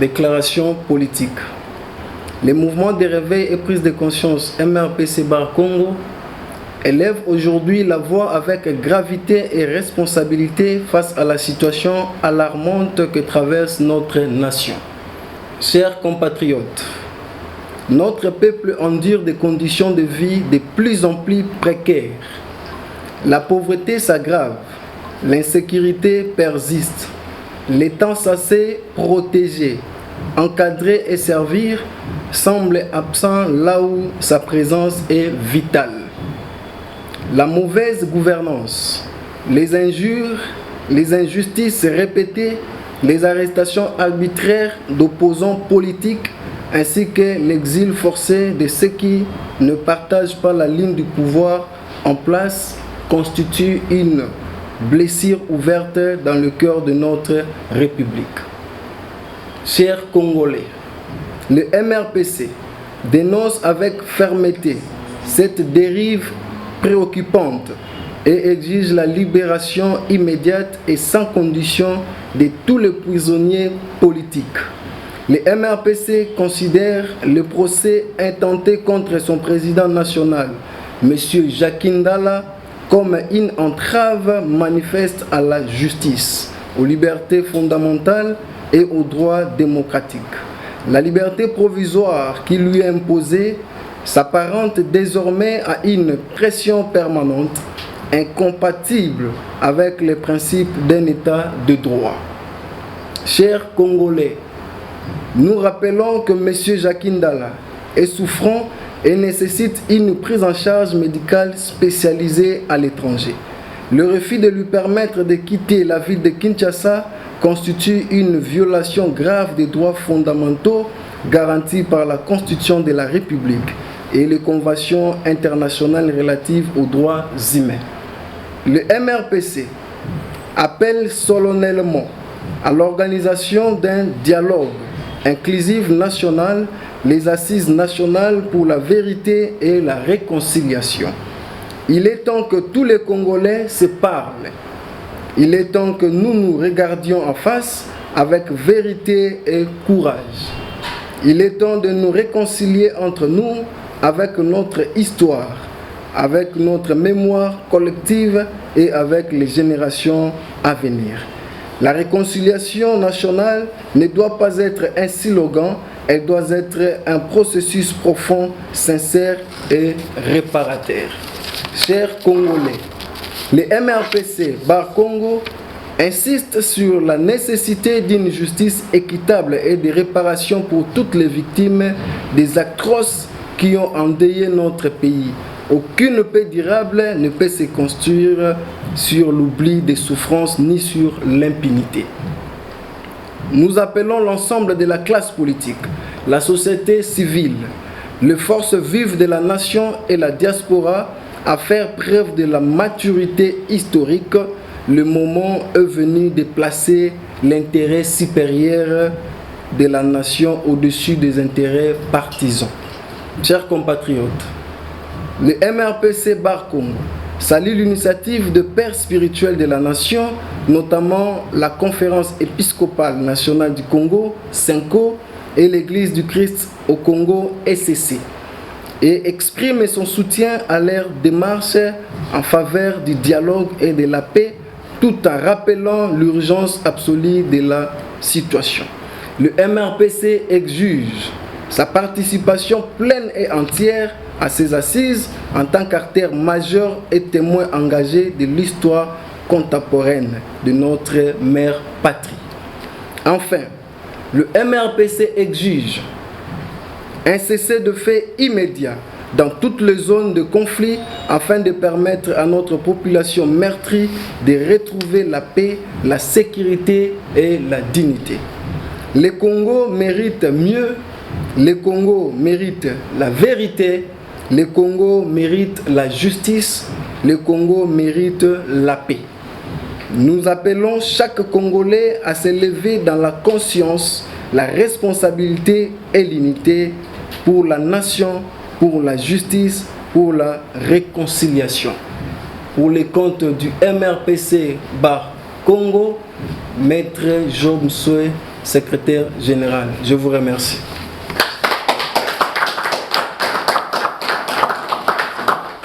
Déclaration politique. Les mouvements de réveil et prise de conscience MRPC Bar Congo élèvent aujourd'hui la voix avec gravité et responsabilité face à la situation alarmante que traverse notre nation. Chers compatriotes, notre peuple endure des conditions de vie de plus en plus précaires. La pauvreté s'aggrave, l'insécurité persiste. L'État censé protéger, encadrer et servir semble absent là où sa présence est vitale. La mauvaise gouvernance, les injures, les injustices répétées, les arrestations arbitraires d'opposants politiques ainsi que l'exil forcé de ceux qui ne partagent pas la ligne du pouvoir en place constituent une blessure ouverte dans le cœur de notre République. Chers Congolais, le MRPC dénonce avec fermeté cette dérive préoccupante et exige la libération immédiate et sans condition de tous les prisonniers politiques. Le MRPC considère le procès intenté contre son président national, M. Jacques Ndala, comme une entrave manifeste à la justice, aux libertés fondamentales et aux droits démocratiques. La liberté provisoire qui lui est imposée s'apparente désormais à une pression permanente, incompatible avec les principes d'un État de droit. Chers Congolais, nous rappelons que M. Jacques Ndala est souffrant et nécessite une prise en charge médicale spécialisée à l'étranger. Le refus de lui permettre de quitter la ville de Kinshasa constitue une violation grave des droits fondamentaux garantis par la Constitution de la République et les conventions internationales relatives aux droits humains. Le MRPC appelle solennellement à l'organisation d'un dialogue inclusif national, les assises nationales pour la vérité et la réconciliation. Il est temps que tous les Congolais se parlent. Il est temps que nous nous regardions en face avec vérité et courage. Il est temps de nous réconcilier entre nous avec notre histoire, avec notre mémoire collective et avec les générations à venir. La réconciliation nationale ne doit pas être un slogan, elle doit être un processus profond, sincère et réparateur. Chers Congolais, le MRPC Bar Congo insiste sur la nécessité d'une justice équitable et de réparation pour toutes les victimes des actes atroces qui ont endeuillé notre pays. Aucune paix durable ne peut se construire sur l'oubli des souffrances ni sur l'impunité. Nous appelons l'ensemble de la classe politique, la société civile, les forces vives de la nation et la diaspora à faire preuve de la maturité historique. Le moment est venu de placer l'intérêt supérieur de la nation au-dessus des intérêts partisans. Chers compatriotes, le MRPC Bar Congo salue l'initiative de pères spirituels de la nation, notamment la Conférence épiscopale nationale du Congo, CENCO, et l'Église du Christ au Congo, ECC, et exprime son soutien à leur démarche en faveur du dialogue et de la paix, tout en rappelant l'urgence absolue de la situation. Le MRPC exige sa participation pleine et entière à ces assises en tant qu'acteur majeur et témoin engagé de l'histoire contemporaine de notre mère patrie. Enfin, le MRPC exige un cessez-le-feu immédiat dans toutes les zones de conflit afin de permettre à notre population meurtrie de retrouver la paix, la sécurité et la dignité. Le Congo mérite mieux, le Congo mérite la vérité, le Congo mérite la justice, le Congo mérite la paix. Nous appelons chaque Congolais à se lever dans la conscience, la responsabilité et l'unité pour la nation, pour la justice, pour la réconciliation. Pour les comptes du MRPC Bar Congo, Maître Job Msoué, secrétaire général. Je vous remercie.